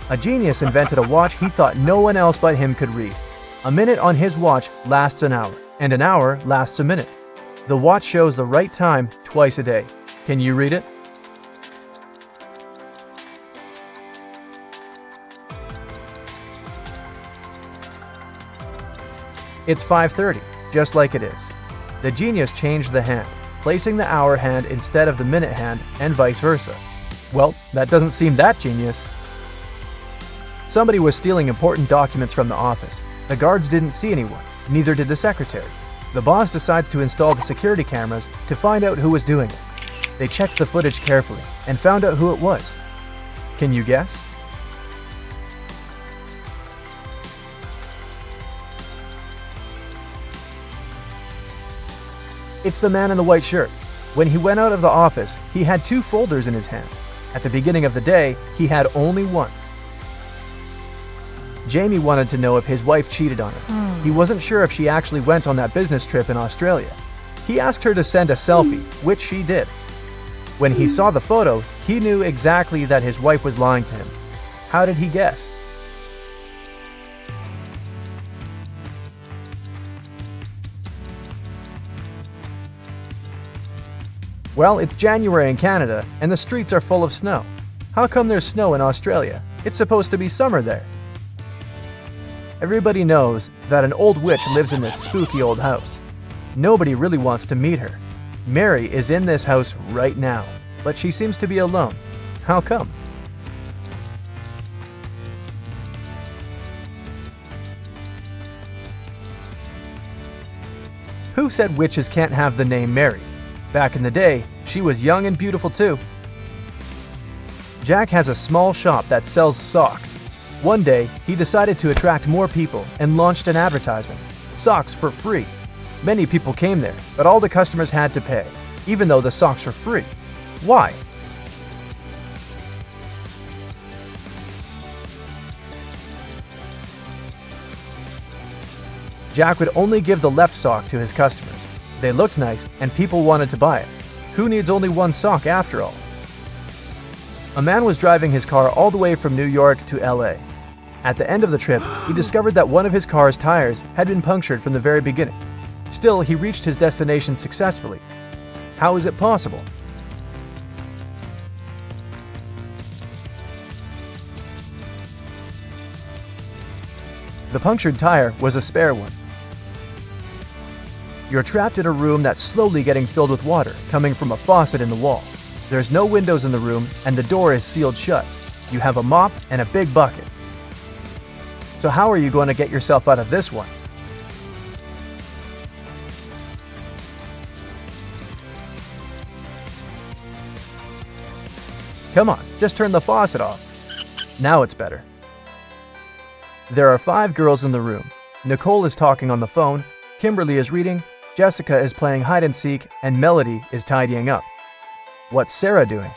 A genius invented a watch he thought no one else but him could read. A minute on his watch lasts an hour, and an hour lasts a minute. The watch shows the right time twice a day. Can you read it? It's 5:30, just like it is. The genius changed the hand, placing the hour hand instead of the minute hand, and vice versa. Well, that doesn't seem that genius. Somebody was stealing important documents from the office. The guards didn't see anyone, neither did the secretary. The boss decides to install the security cameras to find out who was doing it. They checked the footage carefully and found out who it was. Can you guess? It's the man in the white shirt. When he went out of the office, he had 2 folders in his hand. At the beginning of the day, he had only one. Jamie wanted to know if his wife cheated on him. He wasn't sure if she actually went on that business trip in Australia. He asked her to send a selfie, which she did. When he saw the photo, he knew exactly that his wife was lying to him. How did he guess? Well, it's January in Canada, and the streets are full of snow. How come there's snow in Australia? It's supposed to be summer there. Everybody knows that an old witch lives in this spooky old house. Nobody really wants to meet her. Mary is in this house right now, but she seems to be alone. How come? Who said witches can't have the name Mary? Back in the day, she was young and beautiful too. Jack has a small shop that sells socks. One day, he decided to attract more people and launched an advertisement. Socks for free. Many people came there, but all the customers had to pay, even though the socks were free. Why? Jack would only give the left sock to his customers. They looked nice, and people wanted to buy it. Who needs only one sock after all? A man was driving his car all the way from New York to LA. At the end of the trip, he discovered that one of his car's tires had been punctured from the very beginning. Still, he reached his destination successfully. How is it possible? The punctured tire was a spare one. You're trapped in a room that's slowly getting filled with water coming from a faucet in the wall. There's no windows in the room and the door is sealed shut. You have a mop and a big bucket. So how are you going to get yourself out of this one? Come on, just turn the faucet off. Now it's better. There are 5 girls in the room. Nicole is talking on the phone, Kimberly is reading, Jessica is playing hide and seek, and Melody is tidying up. What's Sarah doing?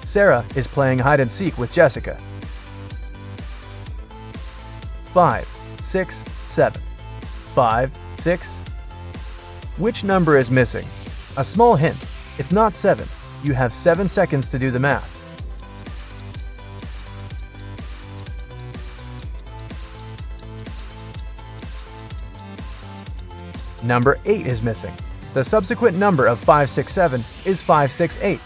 Sarah is playing hide and seek with Jessica. 5, 6, 7. 5, 6. Which number is missing? A small hint. It's not 7. You have 7 seconds to do the math. Number 8 is missing. The subsequent number of 567 is 568.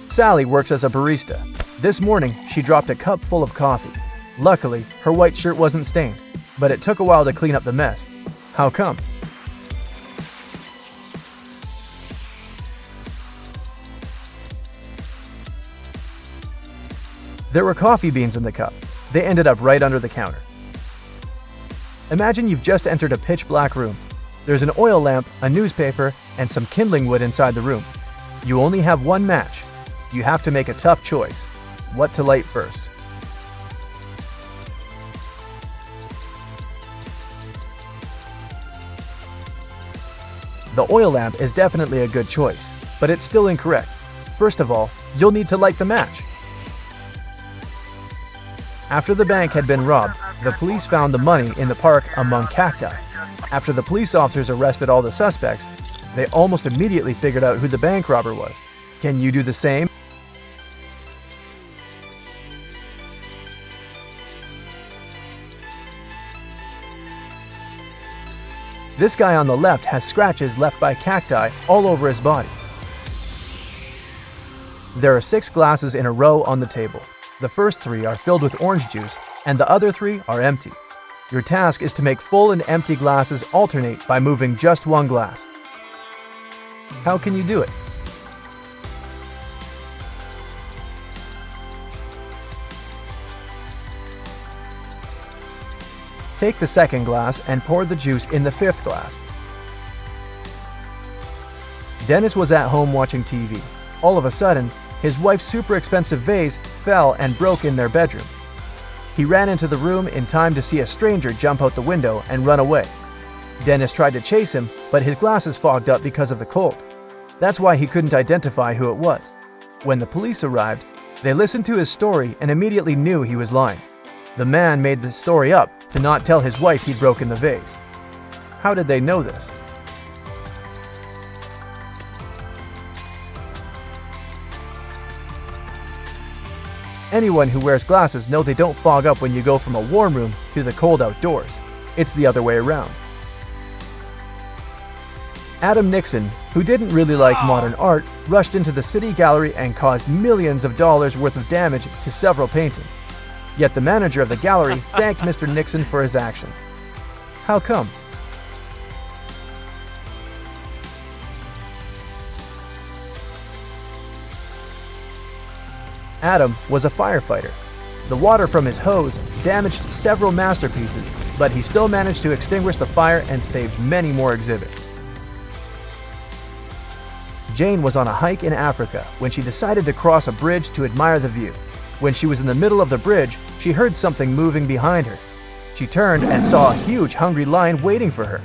Sally works as a barista. This morning, she dropped a cup full of coffee. Luckily, her white shirt wasn't stained, but it took a while to clean up the mess. How come? There were coffee beans in the cup. They ended up right under the counter. Imagine you've just entered a pitch-black room. There's an oil lamp, a newspaper, and some kindling wood inside the room. You only have one match. You have to make a tough choice. What to light first? The oil lamp is definitely a good choice, but it's still incorrect. First of all, you'll need to light the match. After the bank had been robbed, the police found the money in the park among cacti. After the police officers arrested all the suspects, they almost immediately figured out who the bank robber was. Can you do the same? This guy on the left has scratches left by cacti all over his body. There are 6 glasses in a row on the table. The first 3 are filled with orange juice, and the other 3 are empty. Your task is to make full and empty glasses alternate by moving just one glass. How can you do it? Take the second glass and pour the juice in the 5th glass. Dennis was at home watching TV. All of a sudden, his wife's super expensive vase fell and broke in their bedroom. He ran into the room in time to see a stranger jump out the window and run away. Dennis tried to chase him, but his glasses fogged up because of the cold. That's why he couldn't identify who it was. When the police arrived, they listened to his story and immediately knew he was lying. The man made the story up to not tell his wife he'd broken the vase. How did they know this? Anyone who wears glasses know they don't fog up when you go from a warm room to the cold outdoors. It's the other way around. Adam Nixon, who didn't really like modern art, rushed into the city gallery and caused millions of dollars worth of damage to several paintings. Yet the manager of the gallery thanked Mr. Nixon for his actions. How come? Adam was a firefighter. The water from his hose damaged several masterpieces, but he still managed to extinguish the fire and saved many more exhibits. Jane was on a hike in Africa when she decided to cross a bridge to admire the view. When she was in the middle of the bridge, she heard something moving behind her. She turned and saw a huge hungry lion waiting for her.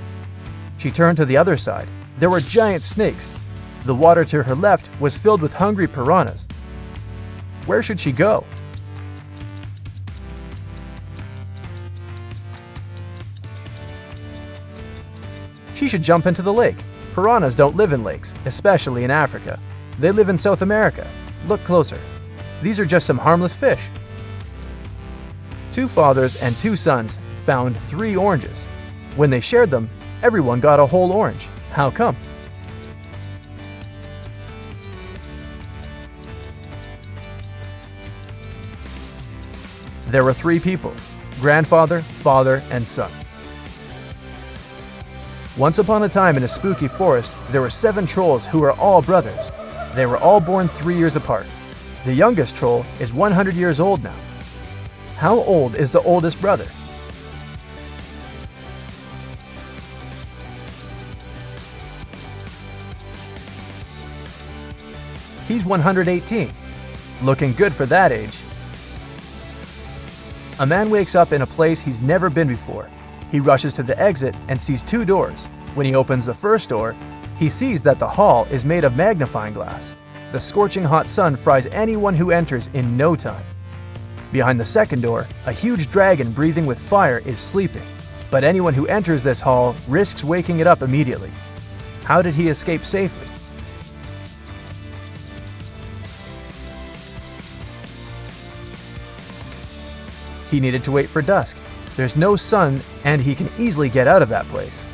She turned to the other side. There were giant snakes. The water to her left was filled with hungry piranhas. Where should she go? She should jump into the lake. Piranhas don't live in lakes, especially in Africa. They live in South America. Look closer. These are just some harmless fish. 2 fathers and 2 sons found 3 oranges. When they shared them, everyone got a whole orange. How come? There were 3 people. grandfather, father, and son. Once upon a time in a spooky forest, there were 7 trolls who were all brothers. They were all born 3 years apart. The youngest troll is 100 years old now. How old is the oldest brother? He's 118. Looking good for that age. A man wakes up in a place he's never been before. He rushes to the exit and sees 2 doors. When he opens the first door, he sees that the hall is made of magnifying glass. The scorching hot sun fries anyone who enters in no time. Behind the second door, a huge dragon breathing with fire is sleeping. But anyone who enters this hall risks waking it up immediately. How did he escape safely? He needed to wait for dusk. There's no sun, and he can easily get out of that place.